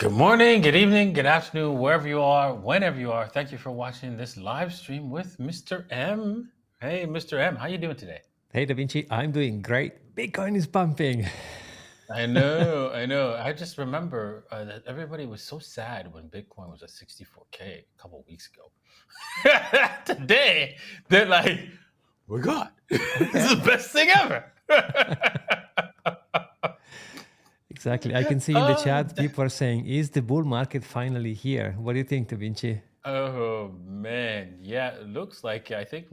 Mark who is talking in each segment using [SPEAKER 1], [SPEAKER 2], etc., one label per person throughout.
[SPEAKER 1] Good morning, good evening, good afternoon, wherever you are, whenever you are. Thank you for watching this live stream with Mr. M. Hey, Mr. M, how you doing today?
[SPEAKER 2] Hey, Da Vinci, I'm doing great. Bitcoin is pumping.
[SPEAKER 1] I know, I know. I just remember that everybody was so sad when Bitcoin was at 64K a couple weeks ago. Today, they're like, we're God. This is the best thing ever.
[SPEAKER 2] Exactly. I can see in the chat people are saying, is the bull market finally here? What do you think, Da Vinci?
[SPEAKER 1] Oh man, yeah, it looks like I think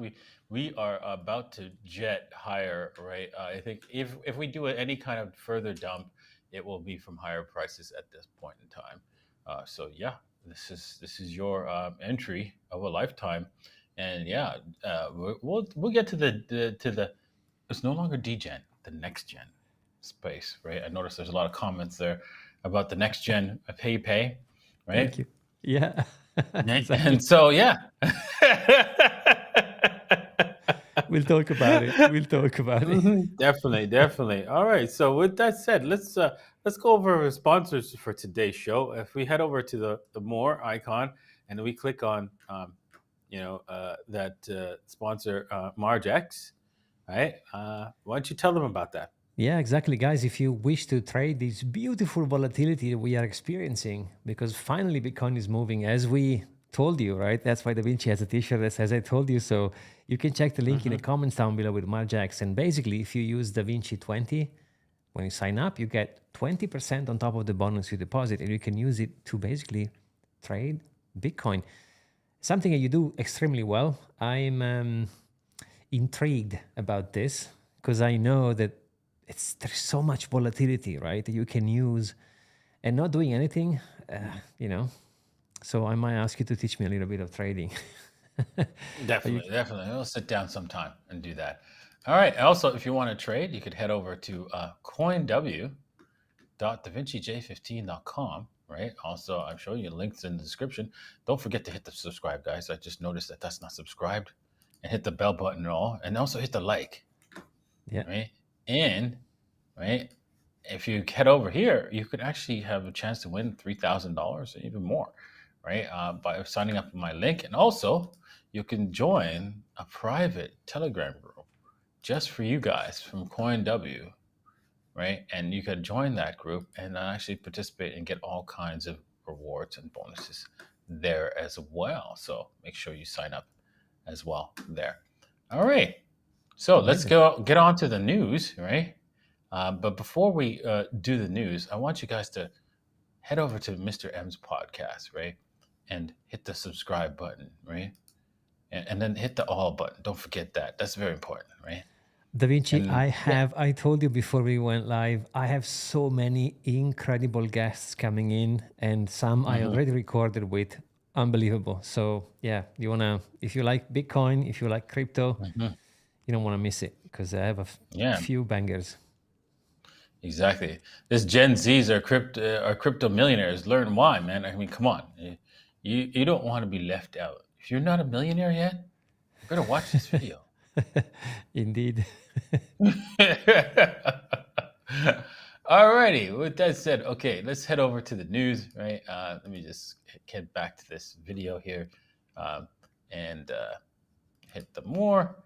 [SPEAKER 1] we are about to jet higher, right? I think if we do any kind of further dump, it will be from higher prices at this point in time. So yeah, this is your entry of a lifetime, and yeah, we'll get to the it's no longer DGen, the next gen space, right? I noticed there's a lot of comments there about the next gen PEIPEI, right?
[SPEAKER 2] Thank you. Yeah, exactly.
[SPEAKER 1] And so, yeah.
[SPEAKER 2] We'll talk about it. We'll talk about it.
[SPEAKER 1] Definitely, definitely. All right. So with that said, let's go over our sponsors for today's show. If we head over to the more icon and we click on that sponsor Margex, right? Why don't you tell them about that?
[SPEAKER 2] Yeah, exactly, guys. If you wish to trade this beautiful volatility that we are experiencing, because finally Bitcoin is moving as we told you, right? That's why Da Vinci has a t-shirt that says I told you so. You can check the link in the comments down below with Margex. And basically, if you use Da Vinci 20, when you sign up, you get 20% on top of the bonus you deposit, and you can use it to basically trade Bitcoin. Something that you do extremely well. I'm intrigued about this because I know that there's so much volatility, right? That you can use and not doing anything, you know. So I might ask you to teach me a little bit of trading.
[SPEAKER 1] Definitely, definitely. We'll sit down sometime and do that. All right. Also, if you want to trade, you could head over to coinw.davincij15.com, right? Also, I'm showing you links in the description. Don't forget to hit the subscribe, guys. I just noticed that that's not subscribed. And hit the bell button and all. And also hit the like,
[SPEAKER 2] Yeah.
[SPEAKER 1] right? And, right, if you head over here, you could actually have a chance to win $3,000 or even more, right? By signing up with my link. And also, you can join a private Telegram group just for you guys from CoinW, right? And you could join that group and actually participate and get all kinds of rewards and bonuses there as well. So make sure you sign up as well there. All right. So let's get on to the news, right? But before we do the news, I want you guys to head over to Mr. M's podcast, right? And hit the subscribe button, right? And then hit the all button. Don't forget that. That's very important, right?
[SPEAKER 2] Da Vinci,
[SPEAKER 1] And
[SPEAKER 2] I told you before we went live, I have so many incredible guests coming in, and some I already recorded with. Unbelievable. So yeah, if you like Bitcoin, if you like crypto, you don't want to miss it because I have a few bangers.
[SPEAKER 1] Exactly. This Gen Zs are crypto millionaires. Learn why, man. I mean, come on. You don't want to be left out. If you're not a millionaire yet, you better watch this video.
[SPEAKER 2] Indeed.
[SPEAKER 1] Alrighty. With that said, okay, let's head over to the news, right? Let me just get back to this video here, and hit the more,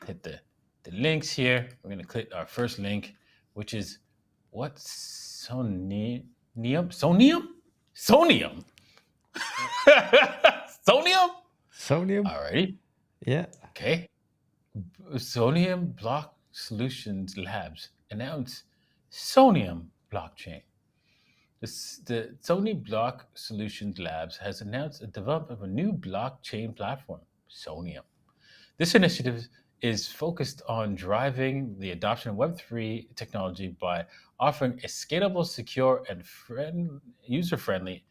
[SPEAKER 1] hit the links here. We're gonna click our first link, which is what Soneium. Soneium. Soneium. Alrighty.
[SPEAKER 2] Yeah.
[SPEAKER 1] Okay. Soneium Block Solutions Labs announced Soneium blockchain. The Sony Block Solutions Labs has announced the development of a new blockchain platform, Soneium. This initiative is focused on driving the adoption of Web3 technology by offering a scalable, secure, and user-friendly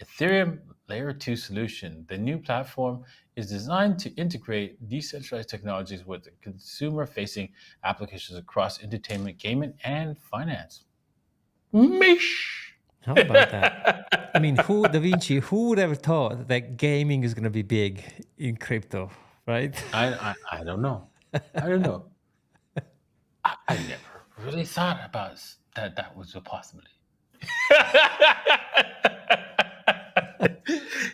[SPEAKER 1] Ethereum Layer 2 solution. The new platform is designed to integrate decentralized technologies with consumer-facing applications across entertainment, gaming, and finance. Mish!
[SPEAKER 2] How about that? I mean, Da Vinci, who would ever thought that gaming is going to be big in crypto, right?
[SPEAKER 1] I don't know. I don't know. I never really thought about that was a possibility.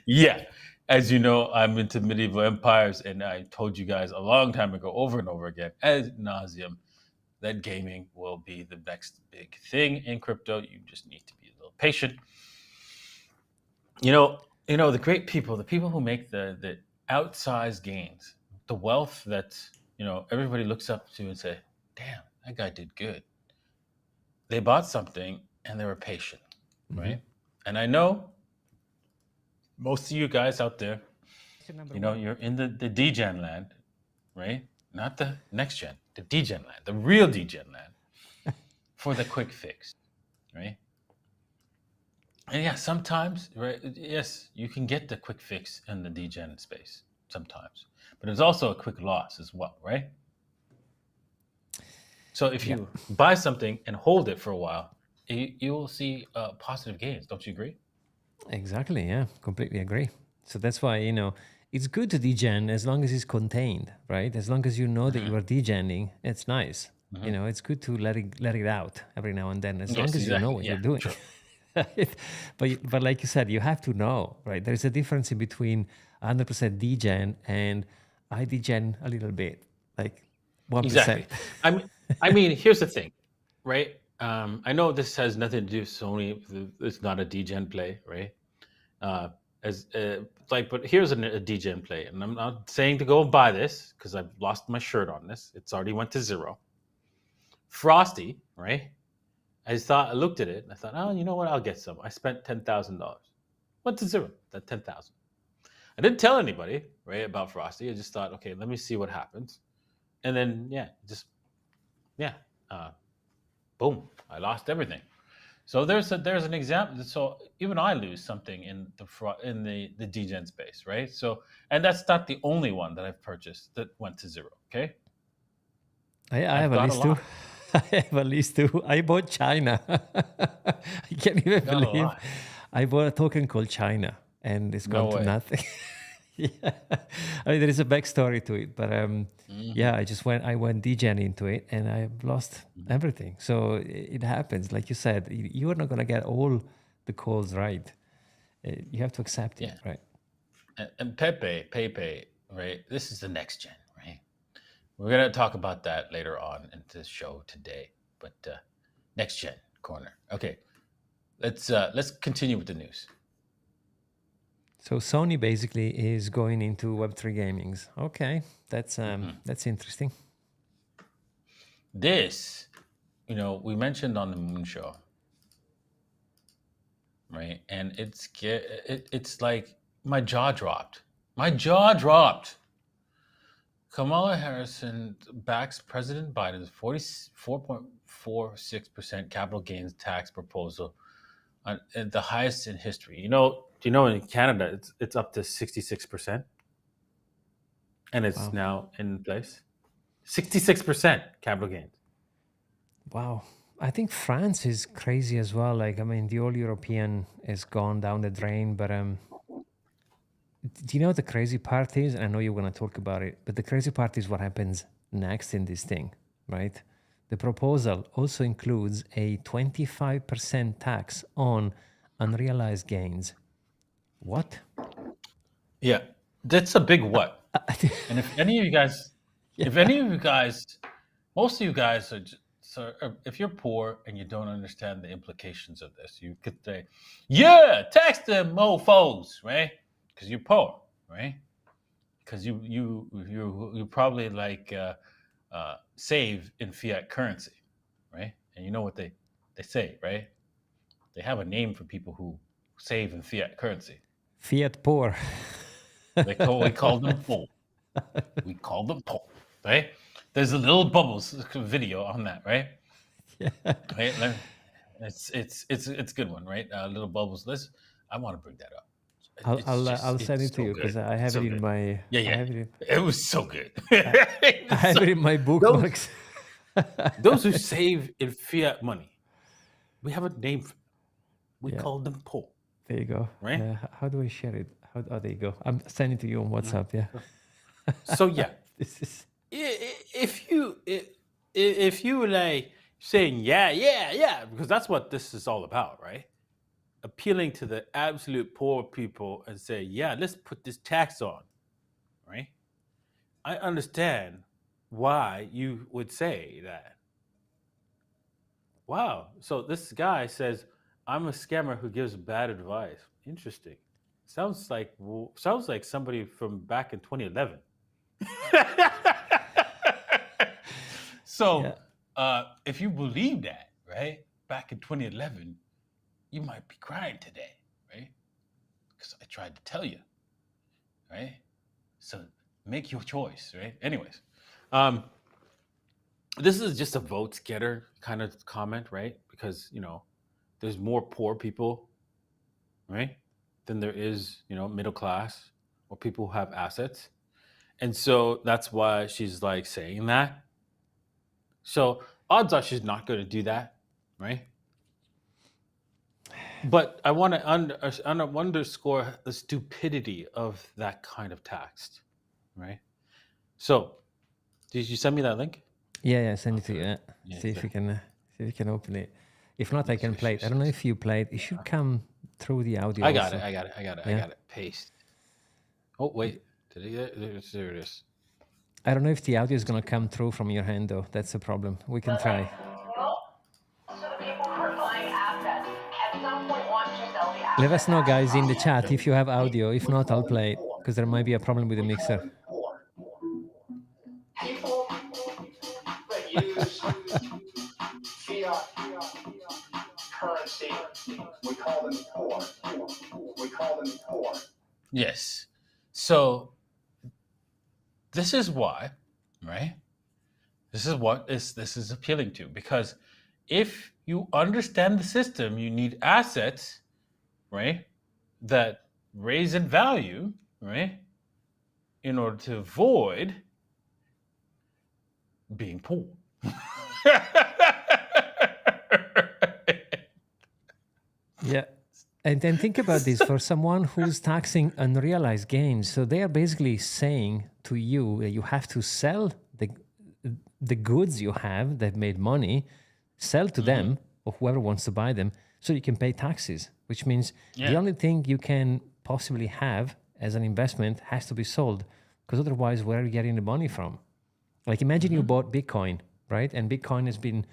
[SPEAKER 1] Yeah. As you know, I'm into medieval empires, and I told you guys a long time ago, over and over again, ad nauseum, that gaming will be the next big thing in crypto. You just need to be a little patient. The great people, the people who make the outsized gains, the wealth that everybody looks up to and say, "Damn, that guy did good." They bought something and they were patient, right? And I know most of you guys out there,
[SPEAKER 2] Number one.
[SPEAKER 1] you're in the DGen land, right? Not the next gen, the DGen land, the real DGen land for the quick fix, right? And yeah, sometimes, right? Yes, you can get the quick fix in the DGen space sometimes, but there's also a quick loss as well, right? So if
[SPEAKER 2] Yeah.
[SPEAKER 1] you buy something and hold it for a while, you will see positive gains. Don't you agree?
[SPEAKER 2] Exactly. Yeah. Completely agree. So that's why, it's good to degen as long as it's contained, right? As long as you know that you are degenning, it's nice. It's good to let it out every now and then, as long
[SPEAKER 1] Yes,
[SPEAKER 2] as you know
[SPEAKER 1] exactly.
[SPEAKER 2] what
[SPEAKER 1] Yeah,
[SPEAKER 2] you're doing.
[SPEAKER 1] true.
[SPEAKER 2] But like you said, you have to know, right? There's a difference in between 100% degen and I degen a little bit, like 1%.
[SPEAKER 1] Exactly. I mean, here's the thing, right? I know this has nothing to do with Sony. It's not a degen play, right? Uh, as but here's a degen play, and I'm not saying to go and buy this because I've lost my shirt on this. It's already went to zero. Frosty, right? I looked at it, and I thought, oh, you know what? I'll get some. I spent $10,000. Went to zero. That 10,000. I didn't tell anybody, right, about Frosty. I just thought, okay, let me see what happens, and then boom, I lost everything. So there's an example. So even I lose something in the degen space, right? So, and that's not the only one that I've purchased that went to zero. Okay,
[SPEAKER 2] I
[SPEAKER 1] I've
[SPEAKER 2] have a
[SPEAKER 1] got a
[SPEAKER 2] list too.
[SPEAKER 1] lot.
[SPEAKER 2] I have a list too. I bought China. I can't even
[SPEAKER 1] Got a
[SPEAKER 2] believe
[SPEAKER 1] lot.
[SPEAKER 2] I bought a token called China and it's
[SPEAKER 1] No
[SPEAKER 2] gone to
[SPEAKER 1] way.
[SPEAKER 2] nothing. Yeah. I mean, there is a backstory to it, but yeah, I went degen into it and I lost everything. So it happens. Like you said, you are not going to get all the calls right. You have to accept it,
[SPEAKER 1] Yeah,
[SPEAKER 2] right?
[SPEAKER 1] and PEPE, right? This is the next gen, right? We're gonna talk about that later on in this show today. But next gen corner. Okay, let's continue with the news.
[SPEAKER 2] So Sony basically is going into Web3 gamings. Okay, that's interesting.
[SPEAKER 1] This, we mentioned on the Moon Show, right? And it's like my jaw dropped. My jaw dropped. Kamala Harris backs President Biden's 44.46% capital gains tax proposal, and the highest in history. Do you know in Canada it's up to 66%, and it's
[SPEAKER 2] Wow.
[SPEAKER 1] now in place. 66% capital gains.
[SPEAKER 2] Wow. I think France is crazy as well. Like, I mean, the all European is gone down the drain. But do you know what the crazy part is? I know you're going to talk about it, but the crazy part is what happens next in this thing, right? The proposal also includes a 25% tax on unrealized gains. What?
[SPEAKER 1] Yeah, that's a big what. And if any of you guys, if
[SPEAKER 2] Yeah.
[SPEAKER 1] any of you guys, most of you guys are, so if you're poor and you don't understand the implications of this, you could say, "Yeah, tax them mofo's," right? Because you're poor, right? Because you probably save in fiat currency, right? And you know what they say, right? They have a name for people who save in fiat currency.
[SPEAKER 2] Fiat poor.
[SPEAKER 1] We call them poor. We call them poor, right? There's a little bubbles video on that, right?
[SPEAKER 2] Yeah.
[SPEAKER 1] Right? It's a good one, right? Little bubbles. I want to bring that up.
[SPEAKER 2] I'll send it
[SPEAKER 1] It's
[SPEAKER 2] to
[SPEAKER 1] so
[SPEAKER 2] you
[SPEAKER 1] good,
[SPEAKER 2] because I have
[SPEAKER 1] so
[SPEAKER 2] it in
[SPEAKER 1] good.
[SPEAKER 2] my
[SPEAKER 1] Yeah,
[SPEAKER 2] I
[SPEAKER 1] yeah.
[SPEAKER 2] have it in,
[SPEAKER 1] It was so good.
[SPEAKER 2] I have it in my
[SPEAKER 1] Those
[SPEAKER 2] bookmarks.
[SPEAKER 1] those who save in fiat money, we have a name for them. We
[SPEAKER 2] Yeah,
[SPEAKER 1] call them poor,
[SPEAKER 2] there you go.
[SPEAKER 1] right?
[SPEAKER 2] How do I share it? Oh, there you go. I'm sending to you on WhatsApp. Yeah.
[SPEAKER 1] So yeah,
[SPEAKER 2] This is
[SPEAKER 1] if you like, saying yeah, because that's what this is all about, right? Appealing to the absolute poor people and say, yeah, let's put this tax on, right? I understand why you would say that. Wow. So this guy says, I'm a scammer who gives bad advice. Interesting. Sounds like somebody from back in 2011.
[SPEAKER 2] Yeah.
[SPEAKER 1] So if you believe that, right, back in 2011, you might be crying today, right? Because I tried to tell you, right? So make your choice, right? Anyways, um, this is just a vote getter kind of comment, right? Because there's more poor people, right, than there is middle class or people who have assets, and so that's why she's like saying that. So odds are she's not going to do that, right? But I want to underscore the stupidity of that kind of text, right? So, did you send me that link?
[SPEAKER 2] Yeah, send it to
[SPEAKER 1] Okay.
[SPEAKER 2] you.
[SPEAKER 1] Yeah,
[SPEAKER 2] See if you can open it. If not, I
[SPEAKER 1] yes,
[SPEAKER 2] can
[SPEAKER 1] yes,
[SPEAKER 2] play it. I
[SPEAKER 1] yes,
[SPEAKER 2] don't know
[SPEAKER 1] yes.
[SPEAKER 2] if you play it. It should come through the audio
[SPEAKER 1] I got it.
[SPEAKER 2] also.
[SPEAKER 1] I
[SPEAKER 2] Yeah.
[SPEAKER 1] got it. Paste. Oh wait, did I get it? There it is.
[SPEAKER 2] I don't know if the audio is gonna come through from your hand though. That's the problem. We can try.
[SPEAKER 3] To the people who are buying assets, at some point want to sell the
[SPEAKER 2] Let
[SPEAKER 3] asset
[SPEAKER 2] us know,
[SPEAKER 3] at a
[SPEAKER 2] guys, in the
[SPEAKER 3] profit.
[SPEAKER 2] chat if you have audio. If not, I'll play it because there might be a problem with the mixer.
[SPEAKER 3] People that use fiat currency, we call them poor. We call them poor.
[SPEAKER 1] Yes. So this is why, right? This is what this is appealing to, because if you understand the system, you need assets, right, that raise in value, right, in order to avoid being poor.
[SPEAKER 2] Yeah. And then think about this for someone who's taxing unrealized gains. So they are basically saying to you that you have to sell the goods you have that made money, sell to them or whoever wants to buy them so you can pay taxes, which means the
[SPEAKER 1] Yeah.
[SPEAKER 2] only thing you can possibly have as an investment has to be sold because otherwise where are you getting the money from? Like imagine you bought Bitcoin, right? And Bitcoin has been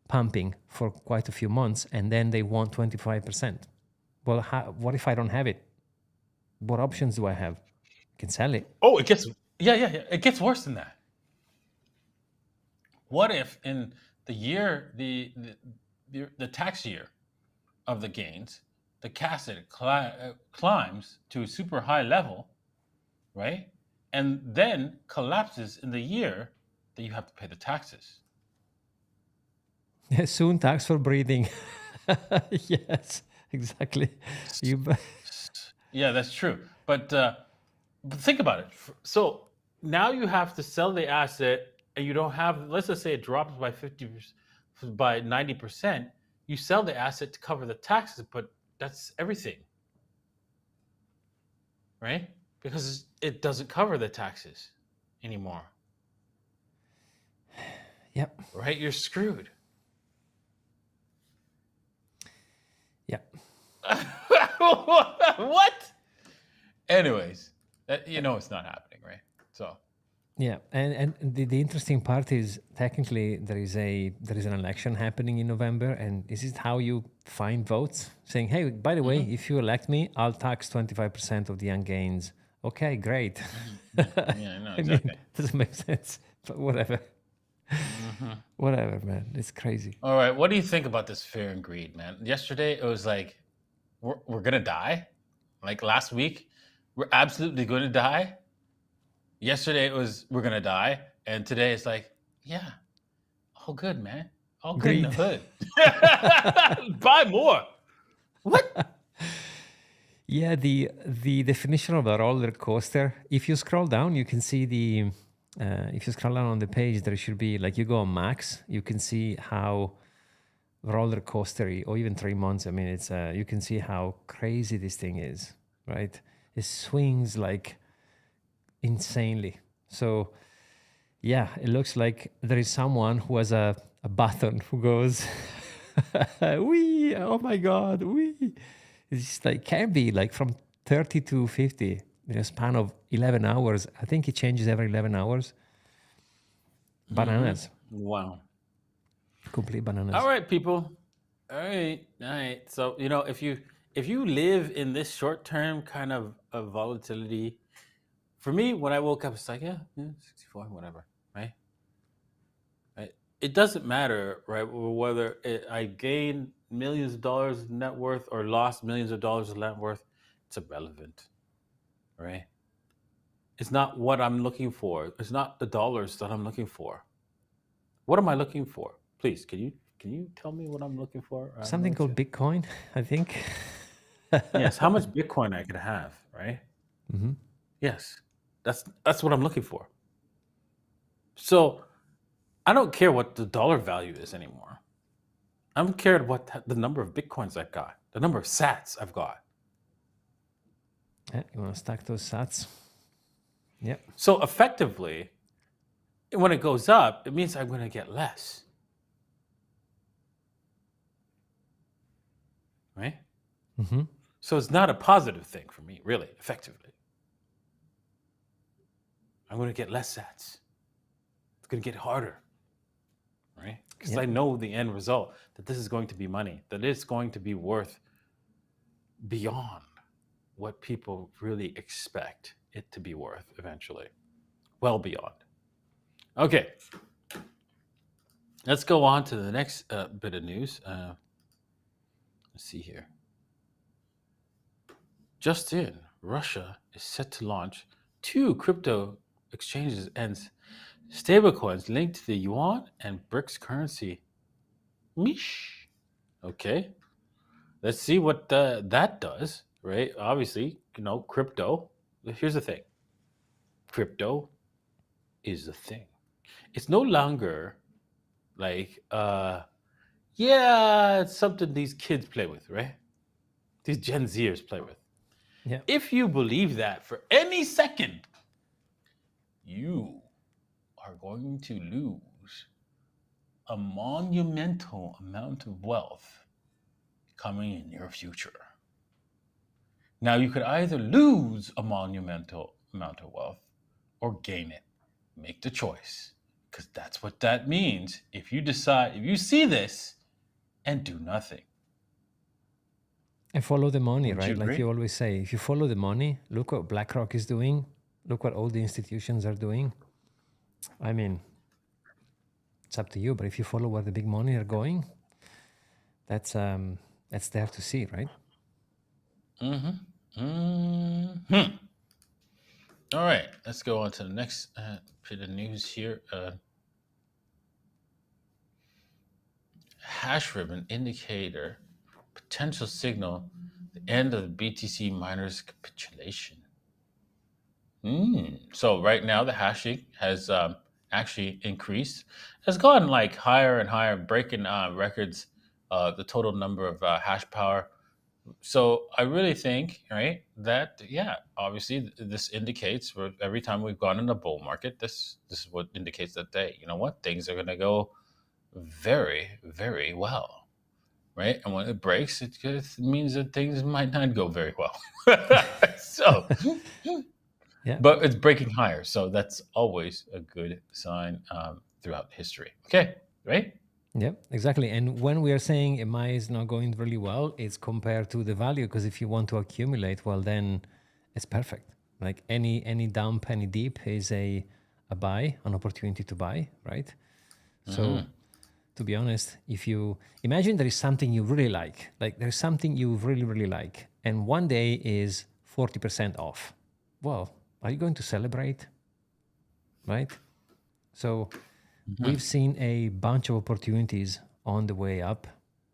[SPEAKER 2] pumping for quite a few months and then they want 25%. Well, what if I don't have it? What options do I have? I can sell it.
[SPEAKER 1] Oh, it gets yeah. It gets worse than that. What if in the year the tax year of the gains, the asset climbs to a super high level, right? And then collapses in the year that you have to pay the taxes.
[SPEAKER 2] Soon tax for breathing. Yes, exactly.
[SPEAKER 1] Yeah, that's true. But think about it. So now you have to sell the asset, and you don't have. Let's just say it drops by 90%. You sell the asset to cover the taxes, but that's everything, right? Because it doesn't cover the taxes anymore.
[SPEAKER 2] Yep.
[SPEAKER 1] Right? You're screwed.
[SPEAKER 2] Yep.
[SPEAKER 1] What? Anyways, it's not happening, right? So
[SPEAKER 2] Yeah, and the interesting part is technically there is an election happening in November, and this is how you find votes, saying, "Hey, by the way, if you elect me, I'll tax 25% of the young gains." Okay, great.
[SPEAKER 1] yeah, I know
[SPEAKER 2] I mean,
[SPEAKER 1] exactly.
[SPEAKER 2] doesn't make sense, but whatever. Whatever, man. It's crazy.
[SPEAKER 1] All right, what do you think about this fear and greed, man? Yesterday it was like we're gonna die. Like last week, we're absolutely going to die. Yesterday it was we're gonna die, and today it's like, yeah, all good, man, all good in the
[SPEAKER 2] Greed.
[SPEAKER 1] hood. Buy more. What?
[SPEAKER 2] Yeah, the definition of a roller coaster. If you scroll down, you can see the. If you scroll down on the page, there should be like you go on max. You can see how roller coastery, or even 3 months. I mean, it's you can see how crazy this thing is, right? It swings like insanely. So, yeah, it looks like there is someone who has a a button who goes, wee, oh my God, wee. It's just like, can be like from 30 to 50 in a span of 11 hours. I think it changes every 11 hours. Bananas,
[SPEAKER 1] Wow.
[SPEAKER 2] complete bananas.
[SPEAKER 1] All right, people. All right. All right. So, if you live in this short term kind of volatility, for me, when I woke up, it's like, yeah, 64, whatever, right? Right. It doesn't matter, right? Whether I gain millions of dollars in net worth or lost millions of dollars of net worth, it's irrelevant, right? It's not what I'm looking for. It's not the dollars that I'm looking for. What am I looking for? Please, can you tell me what I'm looking for?
[SPEAKER 2] Something called Bitcoin, I think.
[SPEAKER 1] Yes, how much Bitcoin I could have, right?
[SPEAKER 2] Mm-hmm.
[SPEAKER 1] Yes, that's what I'm looking for. So I don't care what the dollar value is anymore. I don't care what the number of Bitcoins I've got, the number of Sats I've got.
[SPEAKER 2] Yeah, you want to stack those sats? Yep.
[SPEAKER 1] So effectively, when it goes up, it means I'm going to get less, right?
[SPEAKER 2] Mm-hmm.
[SPEAKER 1] So it's not a positive thing for me, really, effectively. I'm going to get less Sats. It's going to get harder, right? Because
[SPEAKER 2] Yep.
[SPEAKER 1] I know the end result, that this is going to be money, that it's going to be worth beyond what people really expect it to be worth eventually. Well beyond. Okay. Let's go on to the next bit of news. Let's see here. Just in, Russia is set to launch 2 crypto exchanges and stablecoins linked to the yuan and BRICS currency. Mish. Okay. Let's see what that does, right? Obviously, crypto. Here's the thing. Crypto is the thing. It's no longer like, yeah, it's something these kids play with, right? These Gen Zers play with.
[SPEAKER 2] Yeah.
[SPEAKER 1] If you believe that for any second, you are going to lose a monumental amount of wealth coming in your future. Now, you could either lose a monumental amount of wealth or gain it. Make the choice, because that's what that means if you see this and do nothing.
[SPEAKER 2] And follow the money,
[SPEAKER 1] Would you
[SPEAKER 2] right? Like
[SPEAKER 1] agree?
[SPEAKER 2] you always say, if you follow the money, look what BlackRock is doing. Look what all the institutions are doing. I mean, it's up to you, but if you follow where the big money are going, that's there to see, right?
[SPEAKER 1] All right, let's go on to the next bit of news here. Hash ribbon indicator potential signal the end of the BTC miners capitulation. So right now the hashing has actually increased. Has gone like higher and higher, breaking records. The total number of hash power. So I really think, right, that obviously this indicates every time we've gone in a bull market, this is what indicates that things are going to go very, very well, right? And when it breaks, it means that things might not go very well. So,
[SPEAKER 2] Yeah.
[SPEAKER 1] but it's breaking higher, so that's always a good sign throughout history. Okay, right?
[SPEAKER 2] Yep, exactly. And when we are saying MI is not going really well, it's compared to the value. Because if you want to accumulate, well, then it's perfect. Like any dump, any dip is a buy, an opportunity to buy, right? So to be honest, if you imagine there is something you really like there's something you really, really like, and one day is 40% off, well, are you going to celebrate, right? So we've seen a bunch of opportunities on the way up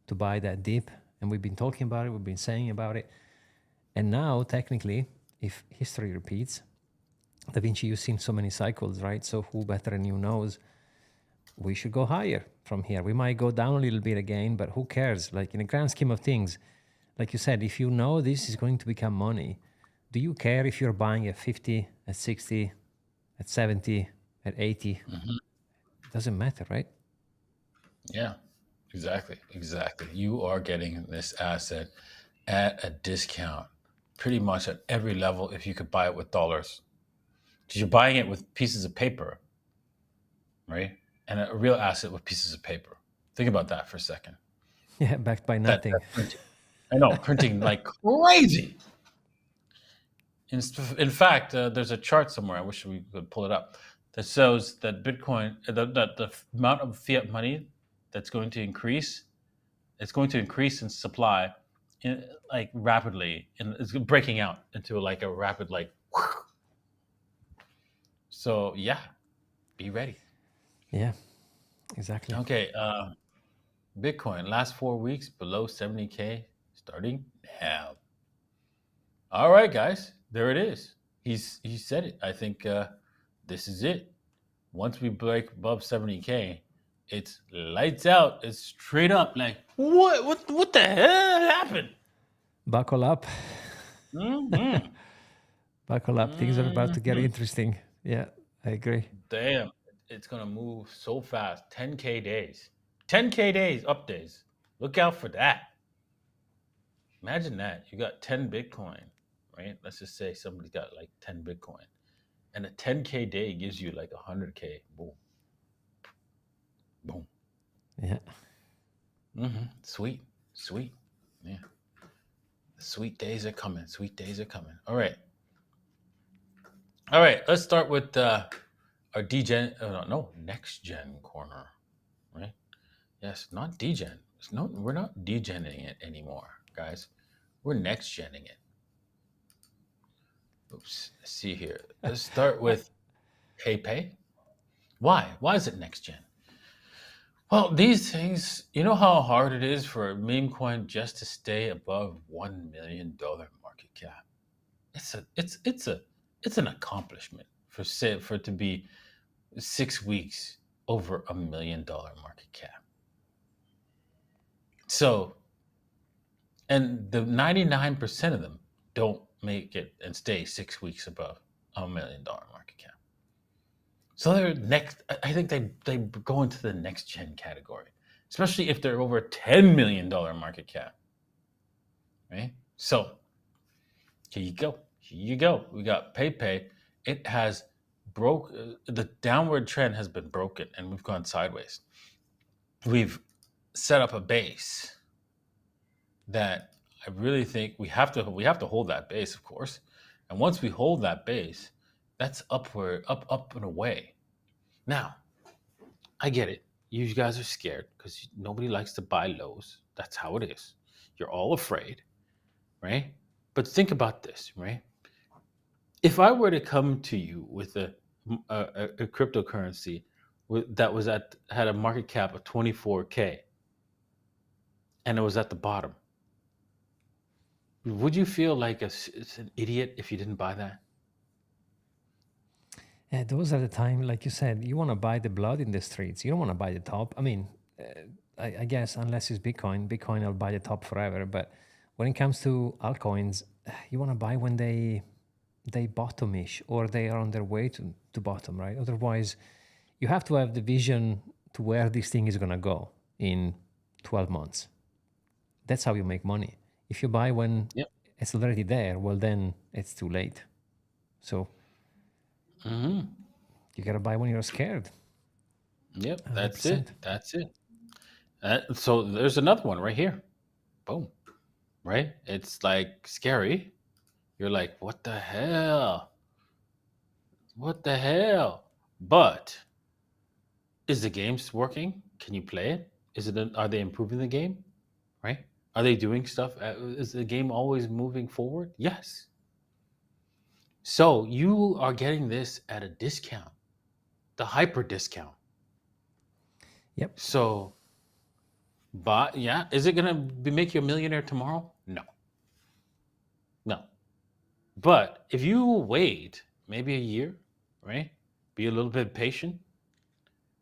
[SPEAKER 2] to buy that dip, and we've been talking about it, we've been saying about it. And now, technically, if history repeats, Da Vinci, you've seen so many cycles, right? So who better than you knows we should go higher from here. We might go down a little bit again, but who cares? Like in the grand scheme of things, like you said, if you know this is going to become money, do you care if you're buying at 50, at 60, at 70, at 80? It doesn't matter, right?
[SPEAKER 1] Yeah, exactly. You are getting this asset at a discount pretty much at every level if you could buy it with dollars. Because you're buying it with pieces of paper, right? And a real asset with pieces of paper. Think about that for a second.
[SPEAKER 2] Yeah, backed by nothing.
[SPEAKER 1] That printing. I know, printing like crazy. In fact, there's a chart somewhere. I wish we could pull it up that shows that Bitcoin, the amount of fiat money that's going to increase, it's going to increase in supply, like rapidly, and it's breaking out into like a rapid like. So yeah, be ready.
[SPEAKER 2] Yeah, exactly.
[SPEAKER 1] Okay, Bitcoin last 4 weeks below 70K, starting now. All right, guys, there it is. He said it. I think this is it. Once we break above 70K, it's lights out. It's straight up. Like what the hell happened?
[SPEAKER 2] Buckle up.
[SPEAKER 1] Mm-hmm.
[SPEAKER 2] Buckle up. Things are about to get
[SPEAKER 1] Mm-hmm.
[SPEAKER 2] interesting. Yeah, I agree.
[SPEAKER 1] Damn, it's gonna move so fast. 10K days. 10K days, up days. Look out for that. Imagine that. You got 10 Bitcoin, right? Let's just say somebody's got like 10 Bitcoin. And a 10K day gives you like 100K. Boom. Boom.
[SPEAKER 2] Yeah.
[SPEAKER 1] Sweet. Sweet. Yeah. Sweet days are coming. Sweet days are coming. All right. All right. Let's start with our degen. No, next gen corner. Right. Yes, not degen. We're not degenning it anymore, guys. We're next genning it. Oops. Let's see here. Let's start with PEIPEI. Why? Why is it next gen? Well, these things, you know how hard it is for a meme coin just to stay above $1 million market cap. It's an accomplishment for it to be 6 weeks over $1 million market cap. So, and the 99% of them don't make it and stay 6 weeks above $1 million market cap. So they're next. I think they go into the next gen category, especially if they're over $10 million market cap, right? So here you go. Here you go. We got PayPay. It has broke. The downward trend has been broken, and we've gone sideways. We've set up a base that I really think we have to hold that base, of course. And once we hold that base, that's upward, up and away. Now, I get it. You guys are scared because nobody likes to buy lows. That's how it is. You're all afraid, right? But think about this, right? If I were to come to you with a cryptocurrency that had a market cap of 24K and it was at the bottom, would you feel like it's an idiot if you didn't buy that?
[SPEAKER 2] Yeah, those are the time, like you said, you want to buy the blood in the streets. You don't want to buy the top. I mean, I guess unless it's Bitcoin will buy the top forever. But when it comes to altcoins, you want to buy when they bottomish or they are on their way to bottom, right? Otherwise, you have to have the vision to where this thing is going to go in 12 months. That's how you make money. If you buy when
[SPEAKER 1] Yep.
[SPEAKER 2] it's already there, well, then it's too late. So you got to buy when you're scared.
[SPEAKER 1] Yep.
[SPEAKER 2] 100%.
[SPEAKER 1] That's it. That's it. So there's another one right here. Boom. Right? It's like scary. You're like, what the hell? What the hell? But is the game working? Can you play it? Are they improving the game? Right? Are they doing stuff? Is the game always moving forward? Yes. So you are getting this at a discount, the hyper discount.
[SPEAKER 2] Yep.
[SPEAKER 1] So, but yeah, is it gonna make you a millionaire tomorrow? No, no. But if you wait maybe a year, right? Be a little bit patient,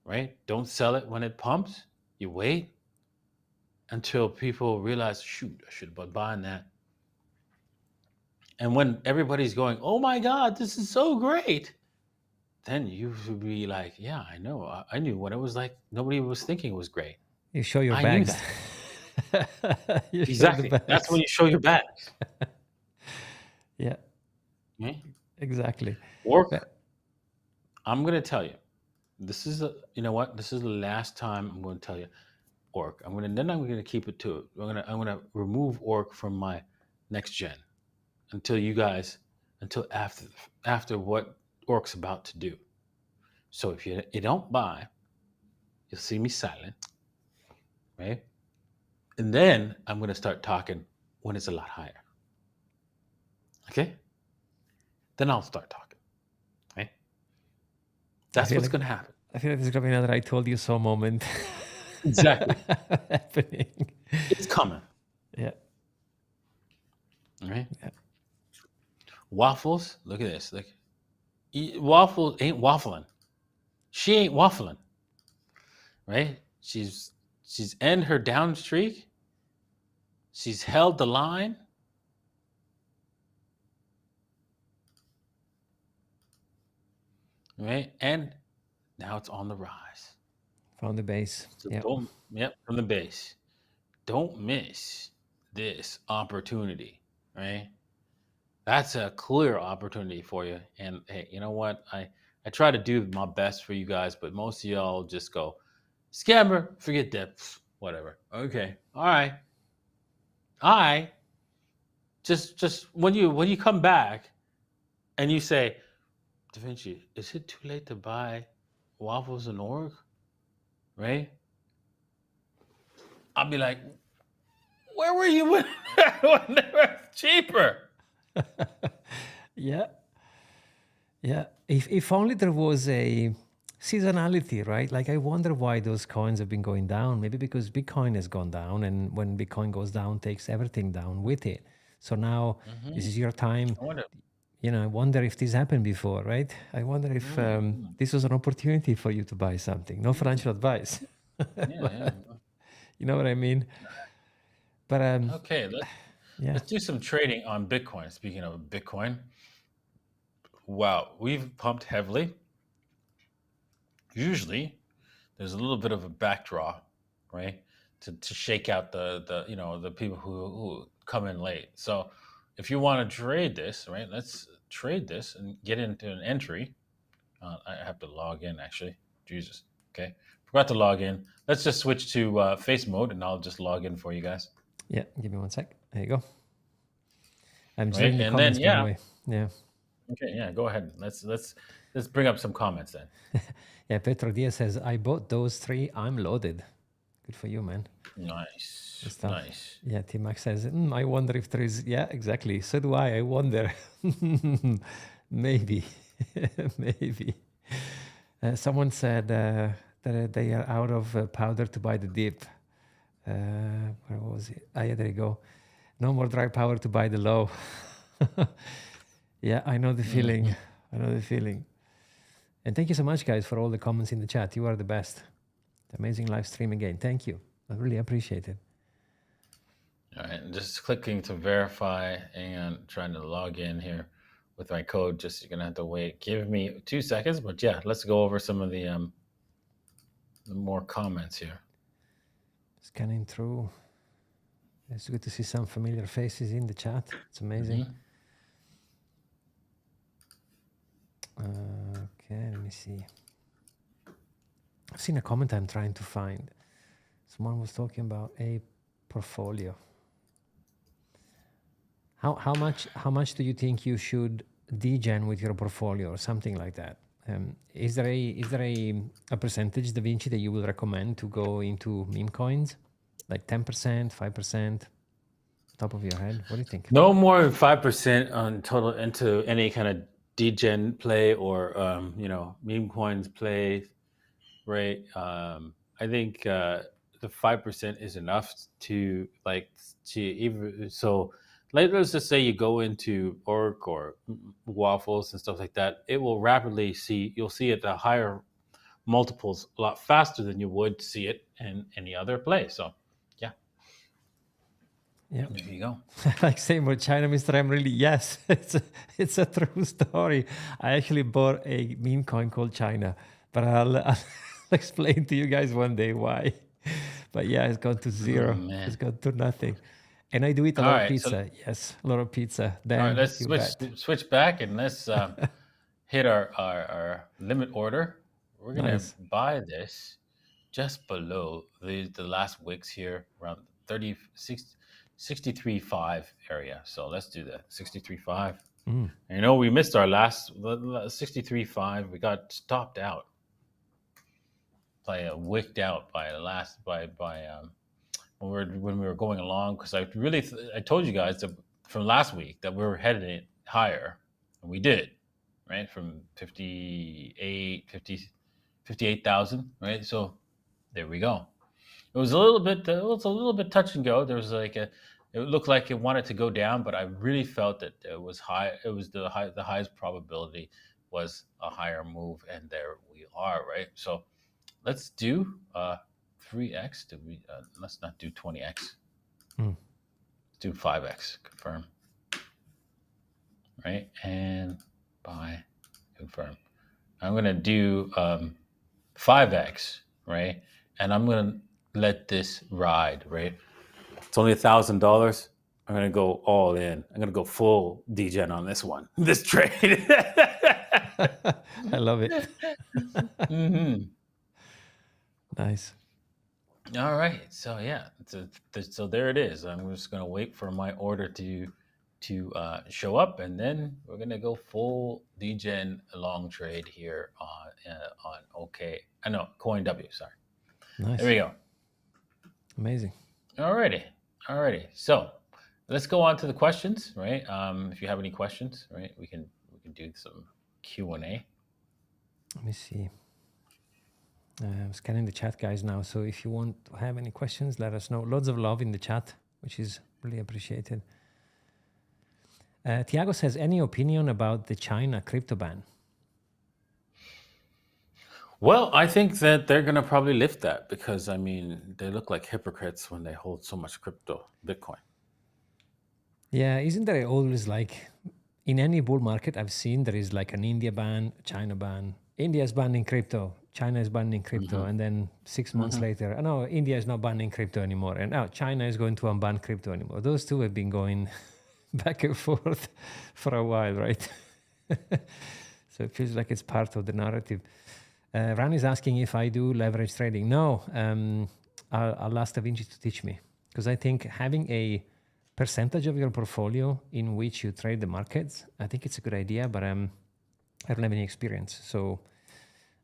[SPEAKER 1] right? Don't sell it when it pumps. You wait until people realize, shoot, I should have been buying that. And when everybody's going, oh my God, this is so great, then you should be like, yeah, I know. I knew what it was like. Nobody was thinking it was great.
[SPEAKER 2] You show your
[SPEAKER 1] I knew
[SPEAKER 2] bags.
[SPEAKER 1] that.
[SPEAKER 2] You show the
[SPEAKER 1] Exactly. That's
[SPEAKER 2] bags.
[SPEAKER 1] when you show your bags.
[SPEAKER 2] Yeah,
[SPEAKER 1] Okay?
[SPEAKER 2] exactly.
[SPEAKER 1] Work.
[SPEAKER 2] But
[SPEAKER 1] I'm going to tell you. This is you know what? This is the last time I'm going to tell you orc. I'm going to keep it to it. I'm going to remove orc from my next gen until after what orc's about to do. So if you don't buy, you'll see me silent, right? And then I'm going to start talking when it's a lot higher. Okay? Then I'll start talking. Okay? That's
[SPEAKER 2] feel
[SPEAKER 1] what's
[SPEAKER 2] like
[SPEAKER 1] going to happen.
[SPEAKER 2] I feel like there's gonna be another "I told you so" moment
[SPEAKER 1] Exactly.
[SPEAKER 2] happening.
[SPEAKER 1] It's coming.
[SPEAKER 2] Yeah,
[SPEAKER 1] All right?
[SPEAKER 2] yeah.
[SPEAKER 1] Waffles, look at this. Look. Waffles ain't waffling. She ain't waffling. Right? She's end her down streak. She's held the line. Right? And now it's on the rise.
[SPEAKER 2] Found the base.
[SPEAKER 1] So
[SPEAKER 2] Yeah,
[SPEAKER 1] from the base. Don't miss this opportunity, right? That's a clear opportunity for you. And hey, you know what? I try to do my best for you guys, but most of y'all just go, scammer, forget that, whatever. Okay, all right. Just when you come back and you say, Da Vinci, is it too late to buy waffles and org? Right? I'll be like, where were you when they were cheaper?
[SPEAKER 2] yeah, yeah. If only there was a seasonality, right? Like I wonder why those coins have been going down. Maybe because Bitcoin has gone down, and when Bitcoin goes down, takes everything down with it. So now this is your time.
[SPEAKER 1] I wonder.
[SPEAKER 2] You know, I wonder if this happened before, right? I wonder if this was an opportunity for you to buy something. No financial advice.
[SPEAKER 1] Yeah.
[SPEAKER 2] You know what I mean? But
[SPEAKER 1] Okay,
[SPEAKER 2] yeah,
[SPEAKER 1] let's do some trading on Bitcoin. Speaking of Bitcoin, wow, we've pumped heavily. Usually, there's a little bit of a backdraw, right, to shake out the people who come in late. So, if you want to trade this, right, let's trade this and get into an entry. I have to log in actually. Jesus. Okay, forgot to log in. Let's just switch to face mode, and I'll just log in for you guys.
[SPEAKER 2] yeah. Give me one sec. There you go. I'm just
[SPEAKER 1] Right,
[SPEAKER 2] reading the
[SPEAKER 1] and then
[SPEAKER 2] comments, by the way. Yeah.
[SPEAKER 1] okay, yeah, go ahead. Let's bring up some comments then.
[SPEAKER 2] Yeah, Petro Diaz says, I bought those 3. I'm loaded. Good for you, man.
[SPEAKER 1] Nice,
[SPEAKER 2] Good stuff.
[SPEAKER 1] nice.
[SPEAKER 2] Yeah, T-Max says, I wonder if there is... Yeah, exactly. So do I. I wonder. Maybe. Maybe. Someone said that they are out of powder to buy the dip. Where was it? Ah, yeah, there you go. No more dry powder to buy the low. Yeah, I know the feeling. I know the feeling. And thank you so much, guys, for all the comments in the chat. You are the best. Amazing live stream again. Thank you. I really appreciate it.
[SPEAKER 1] All right, just clicking to verify and trying to log in here with my code. Just you're gonna have to wait. Give me 2 seconds, but yeah, let's go over some of the more comments here.
[SPEAKER 2] Scanning through. It's good to see some familiar faces in the chat. It's amazing. Okay, let me see. I've seen a comment I'm trying to find. Someone was talking about a portfolio. How much do you think you should degen with your portfolio or something like that? Is there a percentage, Da Vinci, that you will recommend to go into meme coins, like 10%, 5%? Top of your head, what do you think?
[SPEAKER 1] No more than 5% on total into any kind of degen play or meme coins play, right? I think the 5% is enough to even so. Let's just say you go into orc or waffles and stuff like that. It will rapidly you'll see it at higher multiples a lot faster than you would see it in any other play. So, yeah.
[SPEAKER 2] Yeah,
[SPEAKER 1] there you go.
[SPEAKER 2] Like same with China, Mr. M. Really, yes, it's a true story. I actually bought a meme coin called China, but I'll explain to you guys one day why. But yeah, it's gone to zero.
[SPEAKER 1] man.
[SPEAKER 2] It's gone to nothing. And I do eat a
[SPEAKER 1] All
[SPEAKER 2] lot of
[SPEAKER 1] right, so
[SPEAKER 2] pizza. Yes, a lot of pizza.
[SPEAKER 1] all right,
[SPEAKER 2] Dan,
[SPEAKER 1] let's
[SPEAKER 2] you bet.
[SPEAKER 1] switch back and let's hit our limit order. We're gonna
[SPEAKER 2] Nice.
[SPEAKER 1] buy this just below the last wicks here, around 63.5 area. So let's do that, 63.5.
[SPEAKER 2] Mm.
[SPEAKER 1] You know, we missed our last 63.5. We got stopped out by wicked out by the last by when we were going along, because I really I told you guys that from last week that we were headed higher, and we did, right, from 58,000, right? So there we go. It was a little bit touch and go. There was like it looked like it wanted to go down, but I really felt that it was high. It was the highest probability was a higher move, and there we are, right? So let's do 3x. Let's not do 20x.
[SPEAKER 2] Mm.
[SPEAKER 1] Let's do 5x. Confirm. Right, and buy, confirm. I'm gonna do 5x, right, and I'm gonna let this ride, right. It's only $1,000. I'm gonna go all in. I'm gonna go full degen on this one, this trade.
[SPEAKER 2] I love it.
[SPEAKER 1] Mm-hmm.
[SPEAKER 2] Nice.
[SPEAKER 1] All right, so yeah, so there it is. I'm just gonna wait for my order to show up, and then we're gonna go full degen long trade here on OK. I know Coin W. Sorry.
[SPEAKER 2] Nice.
[SPEAKER 1] There we go.
[SPEAKER 2] Amazing.
[SPEAKER 1] Alrighty. So let's go on to the questions, right? If you have any questions, right, we can do some Q&A.
[SPEAKER 2] Let me see. I'm scanning the chat, guys, now. So if you want to have any questions, let us know. Lots of love in the chat, which is really appreciated. Tiago says, any opinion about the China crypto ban?
[SPEAKER 1] Well, I think that they're going to probably lift that because, I mean, they look like hypocrites when they hold so much crypto, Bitcoin.
[SPEAKER 2] Yeah, isn't there always like, in any bull market I've seen, there is like an India ban, China ban. India is banning crypto, China is banning crypto, and then 6 months later, no, India is not banning crypto anymore, and now China is going to unban crypto anymore. Those two have been going back and forth for a while, right? So it feels like it's part of the narrative. Ran is asking if I do leverage trading. No, I'll ask Da Vinci to teach me, because I think having a percentage of your portfolio in which you trade the markets, I think it's a good idea, but I don't have any experience. So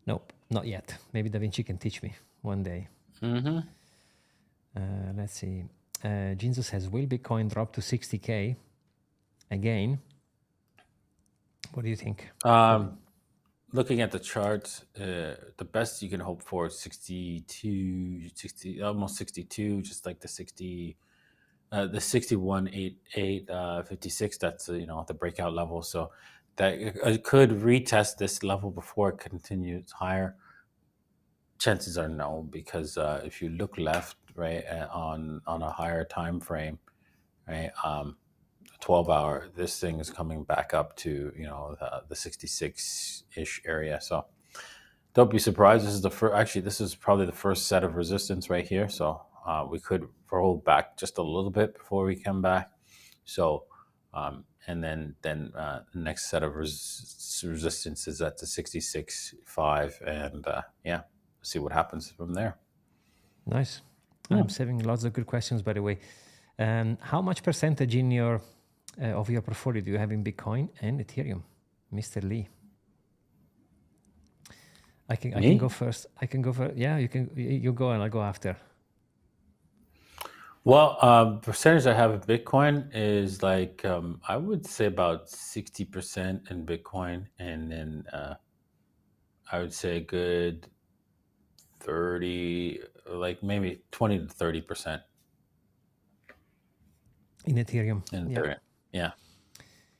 [SPEAKER 2] nope, not yet. Maybe Da Vinci can teach me one day. Let's see. Jinzo says, will Bitcoin drop to 60K again? What do you think?
[SPEAKER 1] Looking at the charts, the best you can hope for is 62, almost 62, just like the 61.8856. That's the breakout level. So that it could retest this level before it continues higher. Chances are no, because if you look left, right, on a higher time frame, right, 12-hour, this thing is coming back up to the 66-ish area. So don't be surprised. This is this is probably the first set of resistance right here. So we could roll back just a little bit before we come back. So and then the next set of resistance is at the 66.5, and see what happens from there.
[SPEAKER 2] Nice. I'm saving lots of good questions, by the way. How much percentage in your of your portfolio do you have in Bitcoin and Ethereum, Mr. Lee? I can go first. Yeah, you can. You go and I'll go after.
[SPEAKER 1] Well, percentage I have in Bitcoin is like I would say about 60% in Bitcoin, and then I would say a good 30, like maybe 20 to 30%
[SPEAKER 2] in Ethereum.
[SPEAKER 1] Yeah.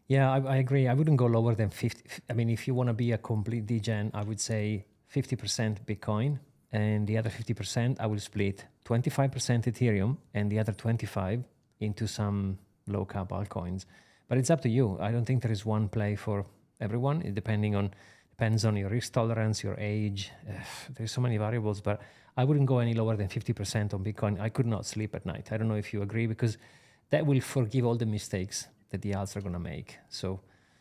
[SPEAKER 2] Yeah, I agree. I wouldn't go lower than 50. I mean, if you want to be a complete degen, I would say 50% Bitcoin, and the other 50% I will split 25% Ethereum and the other 25 into some low cap altcoins. But it's up to you. I don't think there is one play for everyone, depending on depends on your risk tolerance, your age. There's so many variables, but I wouldn't go any lower than 50% on Bitcoin. I could not sleep at night. I don't know if you agree, because that will forgive all the mistakes that the alts are going to make. So,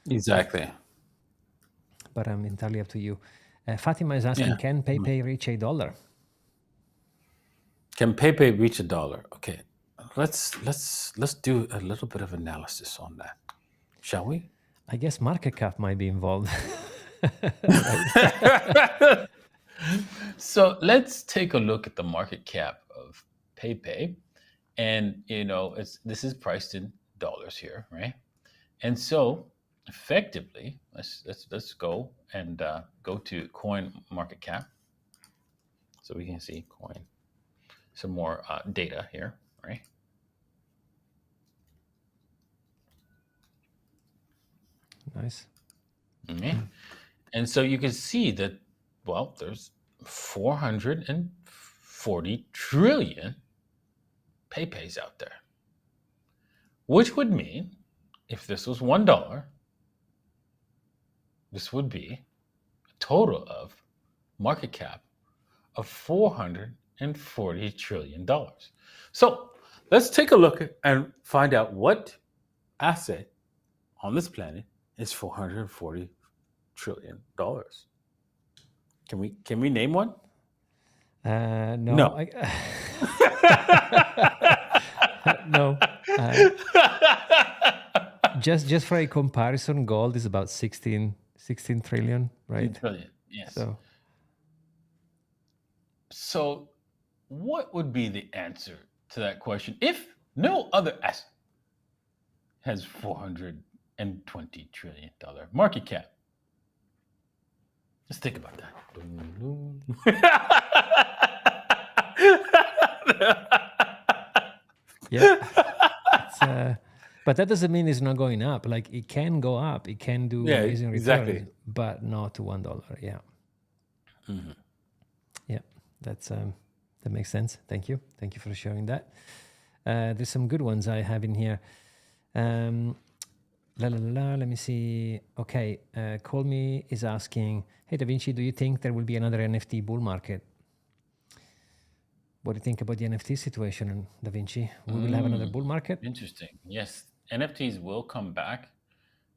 [SPEAKER 1] Exactly.
[SPEAKER 2] but I'm entirely up to you. Fatima is asking, can PEIPEI reach $1?
[SPEAKER 1] Can PEPE reach $1? Okay, let's do a little bit of analysis on that, shall we?
[SPEAKER 2] I guess market cap might be involved.
[SPEAKER 1] So let's take a look at the market cap of PEPE, and this is priced in dollars here, right? And so effectively, let's go and go to coin market cap, so we can see coin, some more data here, right?
[SPEAKER 2] Nice.
[SPEAKER 1] Okay. And so you can see that, well, there's 440 trillion PEPEs out there, which would mean if this was $1, this would be a total of market cap of $440 trillion. So let's take a look and find out what asset on this planet is $440 trillion. Can we name one?
[SPEAKER 2] No.
[SPEAKER 1] No.
[SPEAKER 2] No. Just for a comparison, gold is about 16 trillion, right?
[SPEAKER 1] Trillion, yes. So what would be the answer to that question if no other asset has $420 trillion market cap? Just think about that.
[SPEAKER 2] Yeah. But that doesn't mean it's not going up. Like, it can go up. It can do amazing returns, but not to $1. Yeah.
[SPEAKER 1] Mm-hmm.
[SPEAKER 2] Yeah. That makes sense. Thank you. Thank you for sharing that. There's some good ones I have in here. Let me see. Okay. Call Me is asking, hey, Da Vinci, do you think there will be another NFT bull market? What do you think about the NFT situation, Da Vinci? We will have another bull market?
[SPEAKER 1] Interesting. Yes. NFTs will come back.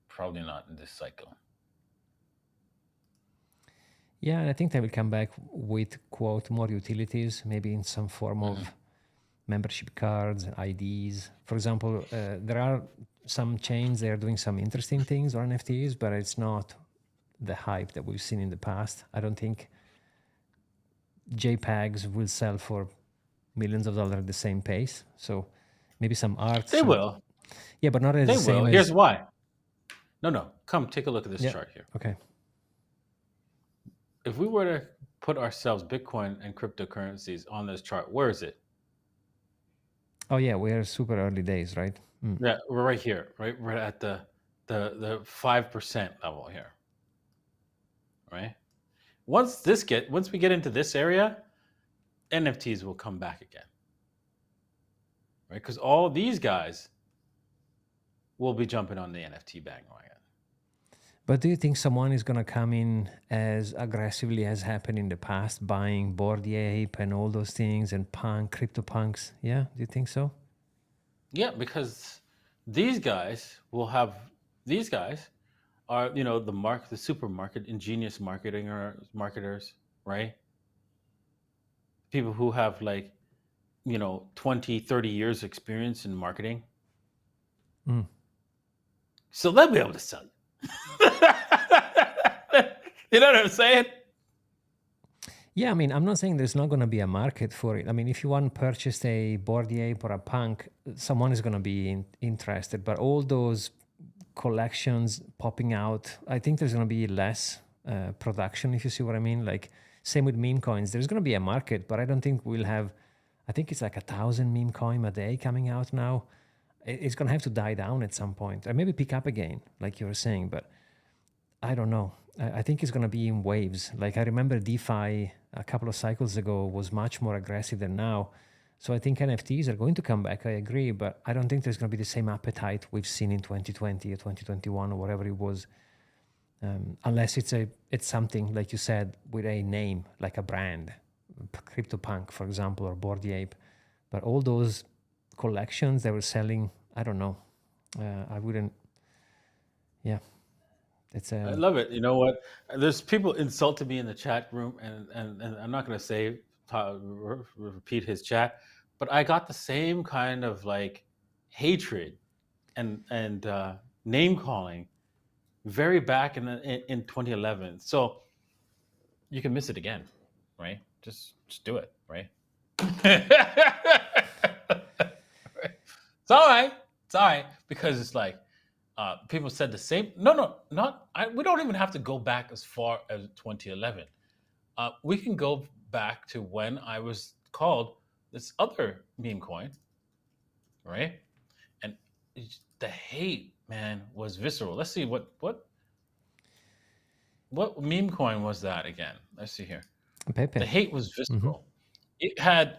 [SPEAKER 1] Probably not in this cycle.
[SPEAKER 2] Yeah, and I think they will come back with, quote, more utilities, maybe in some form of membership cards, IDs. For example, there are some chains, they are doing some interesting things on NFTs, but it's not the hype that we've seen in the past. I don't think JPEGs will sell for millions of dollars at the same pace. So maybe some art.
[SPEAKER 1] They will.
[SPEAKER 2] Yeah, but not as the same.
[SPEAKER 1] Here's why. No. Come take a look at this chart here.
[SPEAKER 2] Okay.
[SPEAKER 1] If we were to put ourselves, Bitcoin and cryptocurrencies, on this chart, where is it?
[SPEAKER 2] Oh yeah, we are super early days, right?
[SPEAKER 1] Yeah, we're right here, right? We're at the 5% level here, right? Once we get into this area, NFTs will come back again, right? Because all these guys will be jumping on the NFT bandwagon.
[SPEAKER 2] But do you think someone is going to come in as aggressively as happened in the past, buying Bored Ape and all those things and CryptoPunks? Yeah, do you think so?
[SPEAKER 1] Yeah, because these guys are, the supermarket, ingenious marketers, right? People who have 20, 30 years experience in marketing. So they'll be able to sell you. You know what I'm saying?
[SPEAKER 2] Yeah, I mean, I'm not saying there's not going to be a market for it. I mean, if you want to purchase a Bored Ape or a Punk, someone is going to be interested. But all those collections popping out, I think there's going to be less production, if you see what I mean. Like, same with meme coins. There's going to be a market, but I don't think we'll have, I think it's like 1,000 meme coin a day coming out now. It's going to have to die down at some point, or maybe pick up again, like you were saying. But I don't know. I think it's going to be in waves. Like, I remember DeFi a couple of cycles ago was much more aggressive than now. So I think NFTs are going to come back. I agree, but I don't think there's going to be the same appetite we've seen in 2020 or 2021 or whatever it was. unless it's something like you said with a name, like a brand, CryptoPunk, for example, or Bored Ape. But all those collections they were selling, I don't know. I wouldn't. Yeah, it's
[SPEAKER 1] I love it. You know what? There's people insulted me in the chat room, and I'm not going to say repeat his chat, but I got the same kind of like hatred and name calling very back in 2011. So you can miss it again, right? Just do it, right? It's all right. It's all right because it's like people said the same. No, not. We don't even have to go back as far as 2011. We can go back to when I was called this other meme coin, right? And the hate, man, was visceral. Let's see what meme coin was that again? Let's see here.
[SPEAKER 2] Pepe.
[SPEAKER 1] The hate was visceral. It had.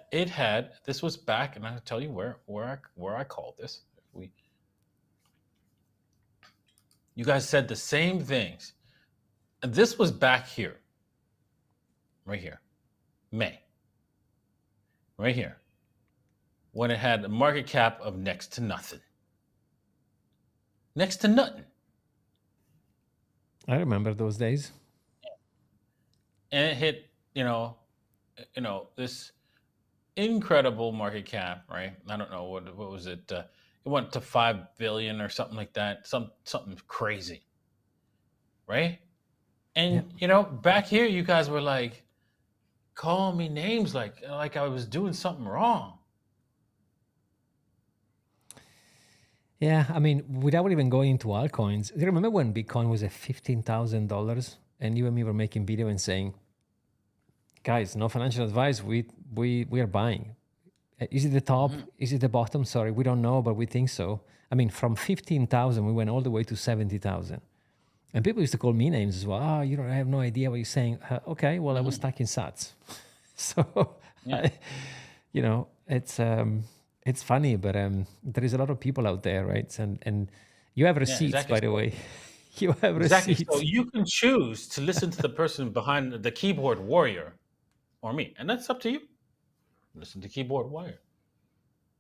[SPEAKER 1] This was back, and I'll tell you where I called this. You guys said the same things, and this was back here, right here, May, right here, when it had a market cap of next to nothing. Next to nothing.
[SPEAKER 2] I remember those days.
[SPEAKER 1] And it hit, this incredible market cap, right? I don't know what was it. It went to 5 billion or something like that. Something crazy, right? And back here, you guys were like calling me names like I was doing something wrong.
[SPEAKER 2] Yeah, I mean, without even going into altcoins, do you remember when Bitcoin was at $15,000 and you and me were making video and saying, guys, no financial advice, we are buying. Is it the top? Is it the bottom? Sorry, we don't know, but we think so. I mean, from 15,000, we went all the way to 70,000. And people used to call me names as well. Oh, I have no idea what you're saying. Okay, well, I was stuck in sats. So, it's funny, but there is a lot of people out there, right? And you have receipts,
[SPEAKER 1] exactly.
[SPEAKER 2] by the way. You have
[SPEAKER 1] Exactly.
[SPEAKER 2] receipts.
[SPEAKER 1] So you can choose to listen to the person behind the keyboard warrior or me. And that's up to you. Listen to keyboard warrior.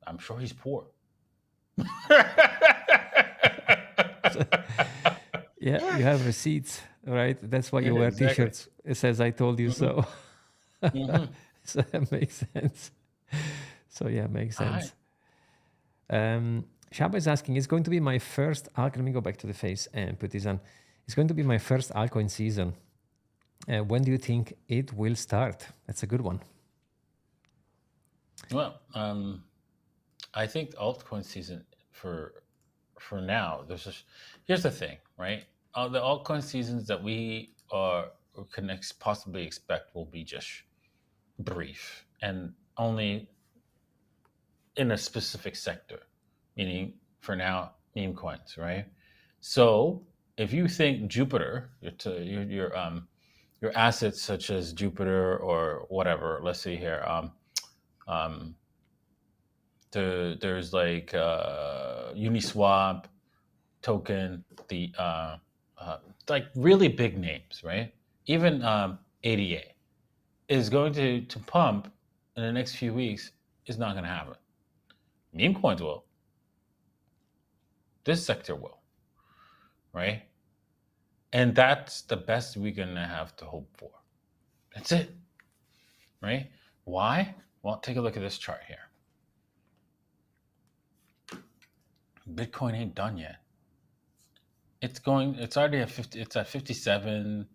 [SPEAKER 1] I'm sure he's poor.
[SPEAKER 2] Yeah, you have receipts, right? That's why you wear t-shirts. It says, I told you so. So that makes sense. So yeah, makes sense. Shaba is asking, it's going to be my first altcoin. Let me go back to the face and put this on. It's going to be my first altcoin season. When do you think it will start? That's a good one.
[SPEAKER 1] Well, I think the altcoin season for now, here's the thing, right? The altcoin seasons that we can possibly expect will be just brief and only in a specific sector, meaning for now, meme coins, right? So if you think Jupiter, your assets such as Jupiter or whatever, let's see here, there's like Uniswap token, the like really big names, right? Even ADA is going to pump in the next few weeks. Is not going to happen. Meme coins will. This sector will, right? And that's the best we're going to have to hope for. That's it, right? Why? Well, take a look at this chart here. Bitcoin ain't done yet. It's already at 50, it's at 57,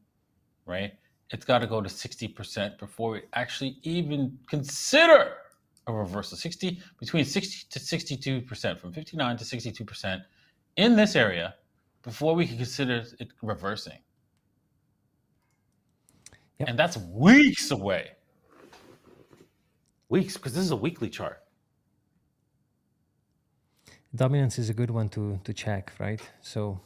[SPEAKER 1] right? It's got to go to 60% before we actually even consider a reversal. Between 60 to 62%, from 59 to 62% in this area before we can consider it reversing. Yep. And that's weeks away. Weeks, because this is a weekly chart.
[SPEAKER 2] Dominance is a good one to check, right? So,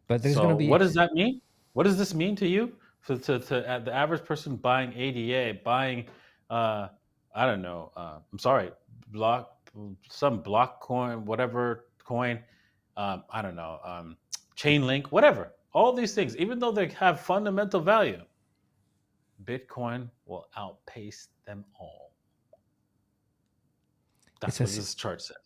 [SPEAKER 2] but there's going to be.
[SPEAKER 1] What does that mean? What does this mean to you? To the average person buying ADA, buying, I don't know. I'm sorry, some block coin, whatever coin. I don't know. Chain link, whatever. all these things, even though they have fundamental value, Bitcoin will outpace them all. That's what this chart says.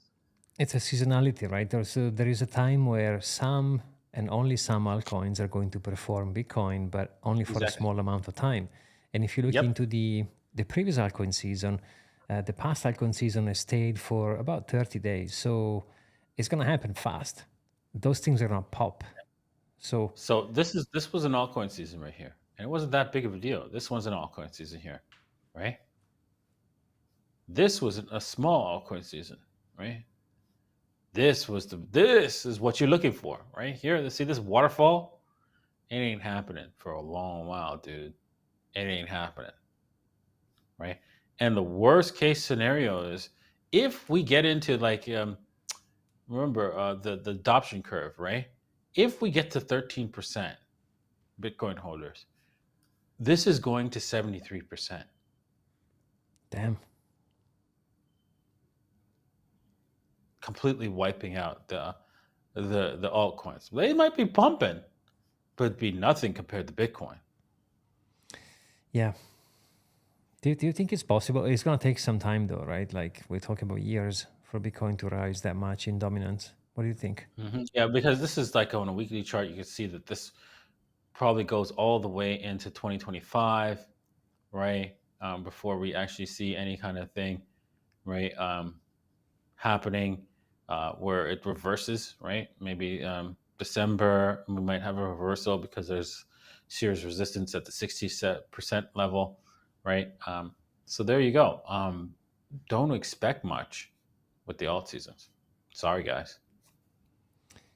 [SPEAKER 2] It's a seasonality, right? There is a time where some and only some altcoins are going to perform Bitcoin, but only for a small amount of time. And if you look into the previous altcoin season, the past altcoin season has stayed for about 30 days. So it's going to happen fast. Those things are going to pop. So
[SPEAKER 1] this was an altcoin season right here, and it wasn't that big of a deal. This one's an altcoin season here, right? This was a small altcoin season, right? This is what you're looking for, right here. See this waterfall? It ain't happening for a long while, dude. It ain't happening, right? And the worst case scenario is if we get into like remember the adoption curve, right? If we get to 13% Bitcoin holders, this is going to 73%.
[SPEAKER 2] Damn.
[SPEAKER 1] Completely wiping out the altcoins. They might be pumping, but it'd be nothing compared to Bitcoin.
[SPEAKER 2] Yeah. Do you think it's possible? It's going to take some time though, right? Like we're talking about years for Bitcoin to rise that much in dominance. What do you think?
[SPEAKER 1] Yeah, because this is like on a weekly chart, you can see that this probably goes all the way into 2025, right? Before we actually see any kind of thing, right? Happening where it reverses, right? Maybe December, we might have a reversal because there's serious resistance at the 60% level, right? So there you go. Don't expect much with the alt seasons. Sorry, guys.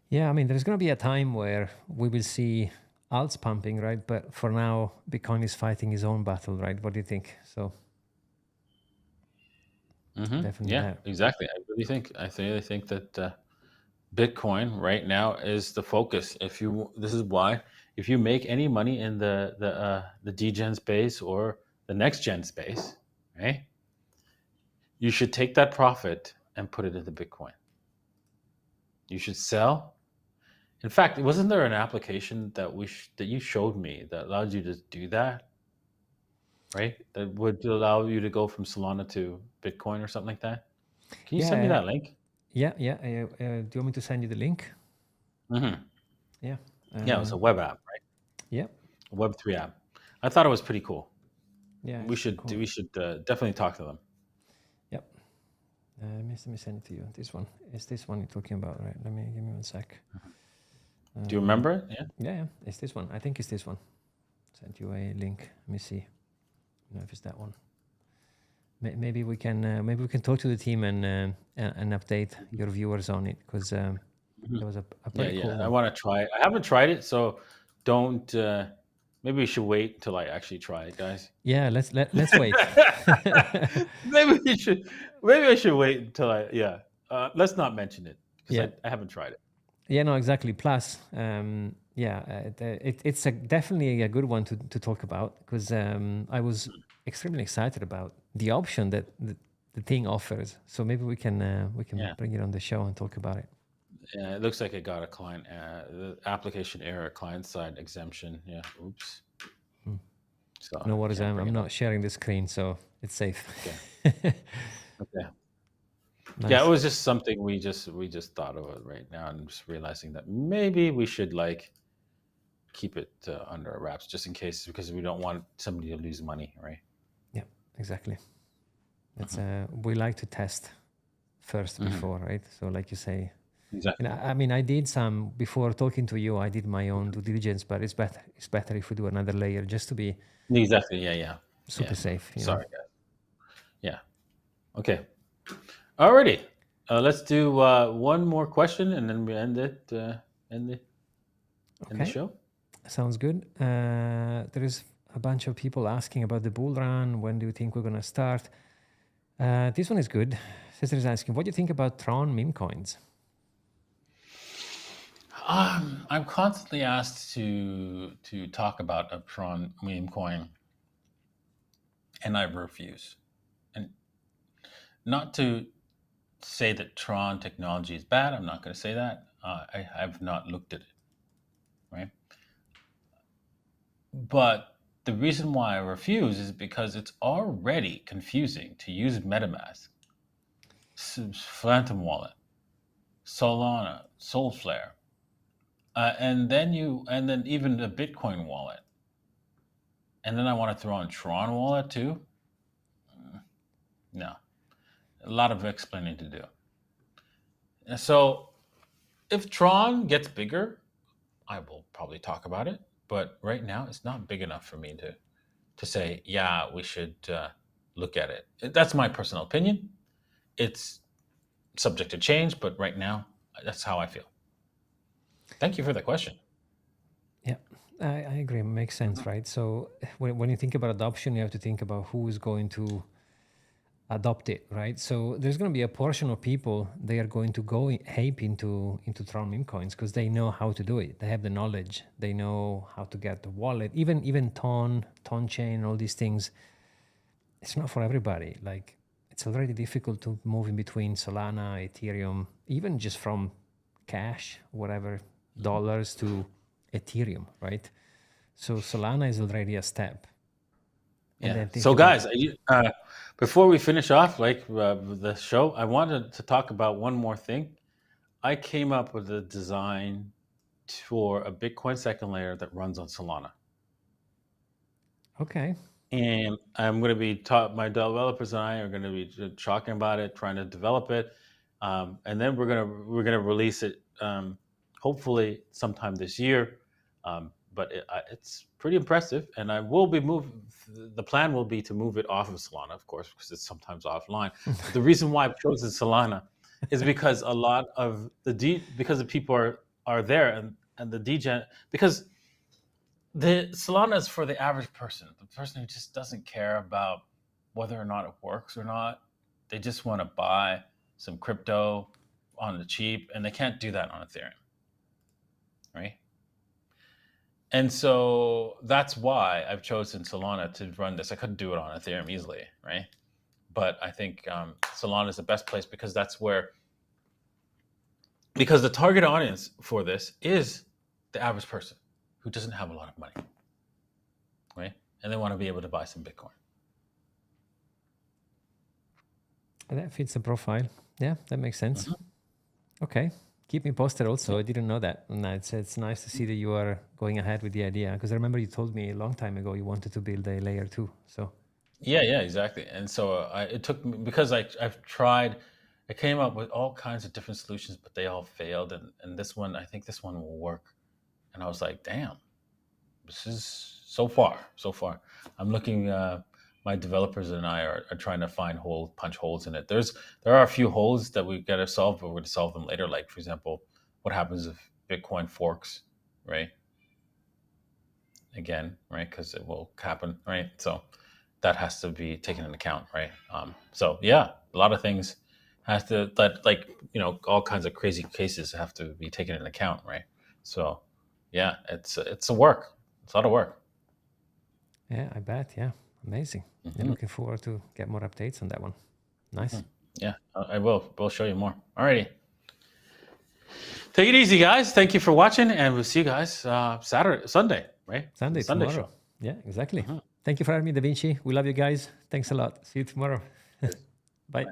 [SPEAKER 2] Yeah, I mean, there's going to be a time where we will see alts pumping, right? But for now, Bitcoin is fighting his own battle, right? What do you think? So definitely
[SPEAKER 1] Yeah,
[SPEAKER 2] that.
[SPEAKER 1] exactly. I really think that Bitcoin right now is the focus. This is why if you make any money in the DGen space or the NexGen space, right, you should take that profit and put it into Bitcoin. You should sell. In fact, wasn't there an application that that you showed me that allowed you to do that? Right, that would allow you to go from Solana to Bitcoin or something like that. Can you send me that link?
[SPEAKER 2] Yeah. Do you want me to send you the link?
[SPEAKER 1] Mm-hmm.
[SPEAKER 2] Yeah.
[SPEAKER 1] Yeah, it was a web app, right?
[SPEAKER 2] Yeah.
[SPEAKER 1] A Web3 app. I thought it was pretty cool.
[SPEAKER 2] Yeah.
[SPEAKER 1] We should definitely talk to them.
[SPEAKER 2] Yep. Let me send it to you. This one is this one you're talking about, right? Give me 1 sec.
[SPEAKER 1] Do you remember it? Yeah.
[SPEAKER 2] Yeah. It's this one. I think it's this one. Sent you a link. Let me see. I don't know if it's that one. Maybe we can talk to the team and update your viewers on it because there was a pretty cool one.
[SPEAKER 1] I want to try it. I haven't tried it, so don't. Maybe we should wait until I actually try it, guys.
[SPEAKER 2] Yeah, let's wait.
[SPEAKER 1] Maybe we should. Maybe I should wait until I. Yeah. Let's not mention it because I haven't tried it.
[SPEAKER 2] Yeah, no, exactly. Plus, it's definitely a good one to talk about because I was extremely excited about the option that the thing offers. So maybe we can bring it on the show and talk about it.
[SPEAKER 1] Yeah, it looks like it got a client the application error, client side exemption. Yeah, oops. So
[SPEAKER 2] no worries, I'm not sharing the screen, so it's safe.
[SPEAKER 1] Okay. Okay.
[SPEAKER 2] Nice.
[SPEAKER 1] Yeah, it was just something we just thought of it right now, and just realizing that maybe we should like keep it under wraps just in case, because we don't want somebody to lose money, right?
[SPEAKER 2] Yeah, exactly. That's we like to test first before, right? So like you say,
[SPEAKER 1] exactly.
[SPEAKER 2] I mean, I did some before talking to you. I did my own due diligence, but it's better if we do another layer just to be
[SPEAKER 1] exactly. Yeah.
[SPEAKER 2] super safe.
[SPEAKER 1] Sorry, guys. Yeah. Okay. Alrighty. Let's do one more question, and then we end it. End the show. Sounds
[SPEAKER 2] good. There is a bunch of people asking about the bull run. When do you think we're gonna start? This one is good. Cesar is asking, what do you think about Tron meme coins?
[SPEAKER 1] I'm constantly asked to talk about a Tron meme coin, and I refuse. And not to say that Tron technology is bad. I'm not going to say that. I have not looked at it, right? But the reason why I refuse is because it's already confusing to use MetaMask, Phantom Wallet, Solana, Soulflare, and then even a Bitcoin wallet, and then I want to throw on Tron wallet too. No, a lot of explaining to do. So if Tron gets bigger, I will probably talk about it. But right now, it's not big enough for me to say, yeah, we should look at it. That's my personal opinion. It's subject to change, but right now, that's how I feel. Thank you for the question.
[SPEAKER 2] Yeah, I agree. It makes sense, right? So when you think about adoption, you have to think about who is going to adopt it, right? So there's going to be a portion of people, they are going to go ape into Tron meme coins because they know how to do it. They have the knowledge. They know how to get the wallet. Even Ton chain, all these things. It's not for everybody. Like, it's already difficult to move in between Solana, Ethereum, even just from cash, whatever, dollars to Ethereum, right? So Solana is already a step. And
[SPEAKER 1] Yeah.
[SPEAKER 2] then think
[SPEAKER 1] So,
[SPEAKER 2] about,
[SPEAKER 1] guys, before we finish off the show, I wanted to talk about one more thing. I came up with a design for a Bitcoin second layer that runs on Solana.
[SPEAKER 2] okay,
[SPEAKER 1] And I'm going to be my developers and I are going to be talking about it, trying to develop it, and then we're gonna release it hopefully sometime this year. But it's pretty impressive, and I will be moving. The plan will be to move it off of Solana, of course, because it's sometimes offline. But the reason why I've chosen Solana is because a lot of because the people are there, and the degen because the Solana is for the average person, the person who just doesn't care about whether or not it works or not. They just want to buy some crypto on the cheap, and they can't do that on Ethereum, right? And so that's why I've chosen Solana to run this. I couldn't do it on Ethereum easily, right? But I think Solana is the best place because because the target audience for this is the average person who doesn't have a lot of money, right? And they want to be able to buy some Bitcoin.
[SPEAKER 2] that fits the profile. Yeah, that makes sense.
[SPEAKER 1] Mm-hmm.
[SPEAKER 2] Okay, keep me posted also. I didn't know that. And it's nice to see that you are going ahead with the idea, because I remember you told me a long time ago you wanted to build a layer 2. So
[SPEAKER 1] Yeah, exactly. And so it took me because I've tried. I came up with all kinds of different solutions, but they all failed. And this one, I think this one will work. And I was like, damn, this is so far. I'm looking. My developers and I are trying to punch holes in it. There are a few holes that we've got to solve, but we're going to solve them later. Like, for example, what happens if Bitcoin forks, right? Again, right? Because it will happen, right? So that has to be taken into account, right? So yeah, a lot of things has to all kinds of crazy cases have to be taken into account, right? So yeah, it's a work. It's a lot of work.
[SPEAKER 2] yeah, I bet. Yeah, amazing. Yeah, looking forward to get more updates on that one. Nice.
[SPEAKER 1] Yeah, I will. We'll show you more. Alrighty. Take it easy, guys. Thank you for watching, and we'll see you guys Sunday, right?
[SPEAKER 2] Sunday,
[SPEAKER 1] Sunday
[SPEAKER 2] tomorrow.
[SPEAKER 1] show.
[SPEAKER 2] Yeah, exactly. Thank you for having me, Da Vinci. We love you guys. Thanks a lot. See you tomorrow. Bye.